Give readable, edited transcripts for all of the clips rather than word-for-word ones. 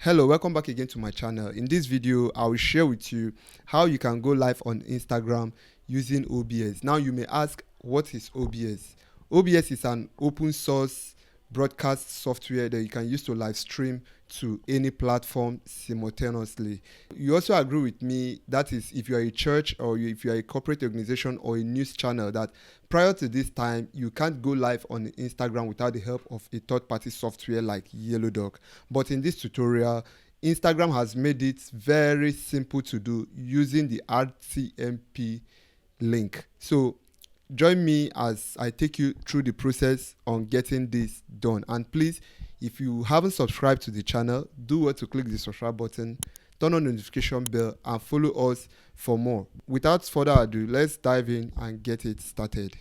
Hello, welcome back again to my channel. In this video, I will share with you how you can go live on Instagram using OBS. Now you may ask, what is OBS? OBS is an open source broadcast software that you can use to live stream to any platform simultaneously. You also agree with me, that is if you are a church or if you are a corporate organization or a news channel, that prior to this time you can't go live on Instagram without the help of a third-party software like Yellow Dog. But in this tutorial, Instagram has made it very simple to do using the RTMP link. So join me as I take you through the process on getting this done. And please, if you haven't subscribed to the channel, do well to click the subscribe button, turn on the notification bell, and follow us for more. Without further ado, let's dive in and get it started.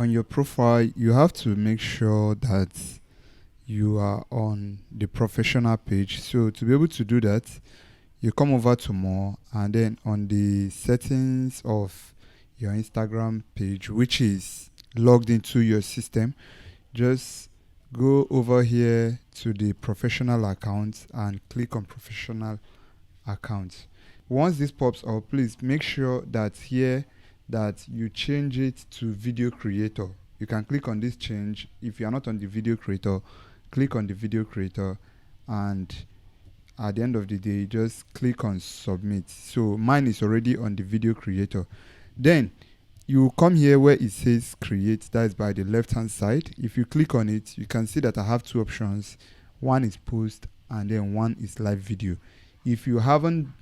On your profile, you have to make sure that you are on the professional page. So to be able to do that, you come over to more, and then on the settings of your Instagram page, which is logged into your system, just go over here to the professional account and click on professional account. Once this pops up, please make sure that here that you change it to video creator. You can click on this change. If you are not on the video creator, click on the video creator, and at the end of the day, just click on submit. So mine is already on the video creator. Then you come here where it says create, that is by the left hand side. If you click on it, you can see that I have two options. One is post and then one is live video. If you haven't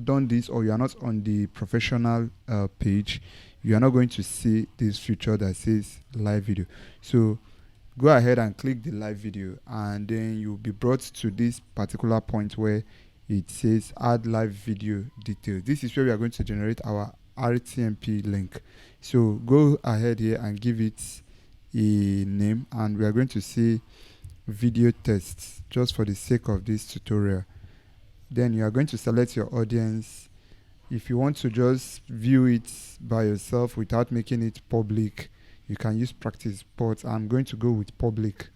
done this or you are not on the professional page, you are not going to see this feature that says live video. So go ahead and click the live video, and then you'll be brought to this particular point where it says add live video details. This is where we are going to generate our RTMP link. So go ahead here and give it a name, and we are going to say video tests just for the sake of this tutorial. Then you are going to select your audience. If you want to just view it by yourself without making it public, you can use practice, but I'm going to go with public.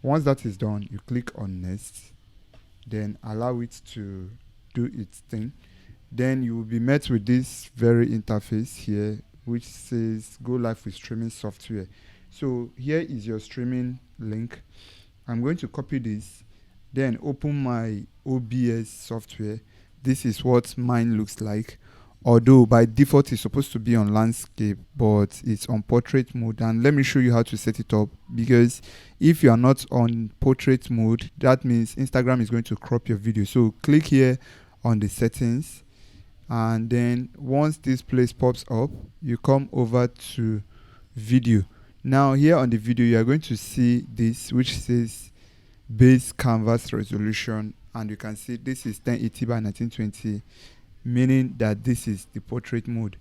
Once that is done, you click on next, then allow it to do its thing. Then you will be met with this very interface here, which says go live with streaming software. So here is your streaming link. I'm going to copy this, then open my OBS software. This is what mine looks like. Although by default it's supposed to be on landscape, but it's on portrait mode. And let me show you how to set it up, because if you are not on portrait mode, that means Instagram is going to crop your video. So click here on the settings, and then once this place pops up, you come over to video. Now here on the video, you are going to see this, which says base canvas resolution, and you can see this is 1080 by 1920, meaning that this is the portrait mode.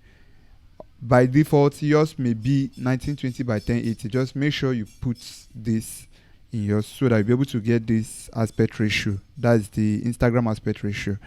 By default, yours may be 1920 by 1080. Just make sure you put this in yours so that you'll be able to get this aspect ratio. That's the Instagram aspect ratio.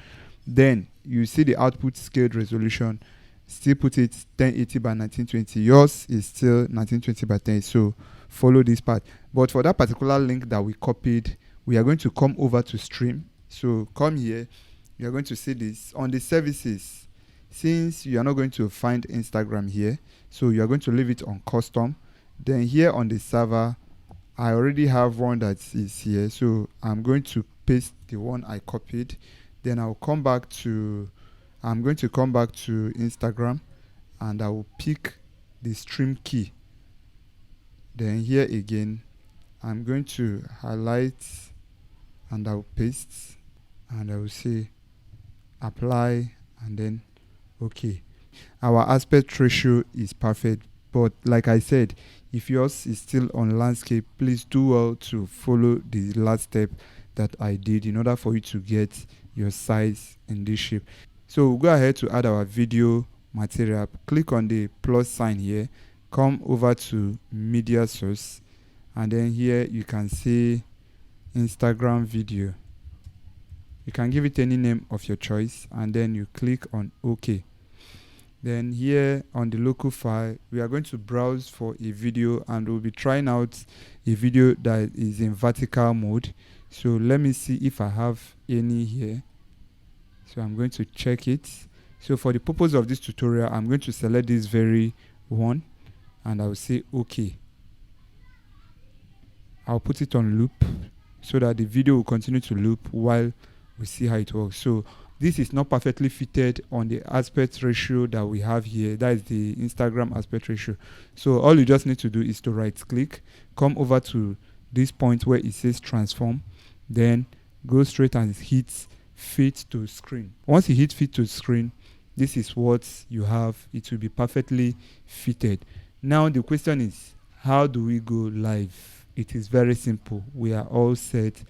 Then you see the output scaled resolution, still put it 1080 by 1920. Yours is still 1920 by 10, so follow this part. But for that particular link that we copied, we are going to come over to stream. So come here, you are going to see this on the services. Since you are not going to find Instagram here, so you are going to leave it on custom. Then here on the server, I already have one that is here, so I'm going to paste the one I copied. Then I'm going to come back to Instagram, and I will pick the stream key. Then here again, I'm going to highlight, and I will paste, and I will say apply, and then okay. Our aspect ratio is perfect, but like I said, if yours is still on landscape, please do well to follow the last step that I did in order for you to get your size in this shape. So we'll go ahead to add our video material. Click on the plus sign here, come over to media source, and then here you can see Instagram video. You can give it any name of your choice, and then you click on OK. Then here on the local file, we are going to browse for a video, and we'll be trying out a video that is in vertical mode. So let me see if I have any here. So I'm going to check it. So for the purpose of this tutorial, I'm going to select this very one and I will say okay. I'll put it on loop so that the video will continue to loop while we see how it works. So this is not perfectly fitted on the aspect ratio that we have here. That is the Instagram aspect ratio. So all you just need to do is to right click, come over to this point where it says transform, then go straight and hit fit to screen. Once you hit fit to screen, this is what you have. It will be perfectly fitted. Now the question is, how do we go live? It is very simple. We are all set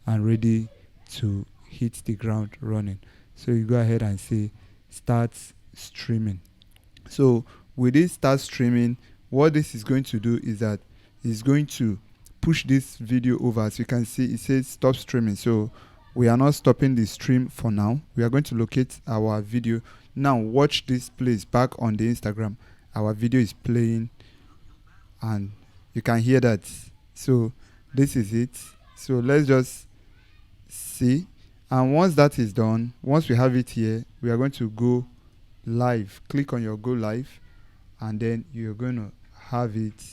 and ready to hit the ground running. So you go ahead and say start streaming. So with this start streaming, what this is going to do is that it's going to push this video over. As you can see, it says stop streaming. So we are not stopping the stream for now. We are going to locate our video. Now watch this place back on the Instagram. Our video is playing and you can hear that. So this is it. So let's just see. And once that is done, once we have it here, we are going to go live. Click on your go live and then you're going to have it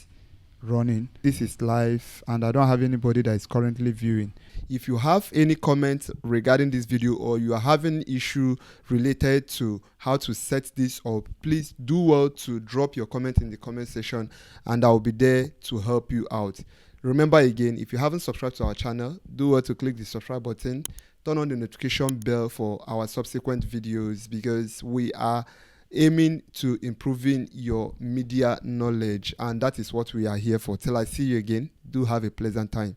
running. This is live and I don't have anybody that is currently viewing. If you have any comments regarding this video or you are having issue related to how to set this up, please do well to drop your comment in the comment section and I will be there to help you out. Remember again, if you haven't subscribed to our channel, do well to click the subscribe button, turn on the notification bell for our subsequent videos because we are aiming to improving your media knowledge and that is what we are here for. Till I see you again, do have a pleasant time.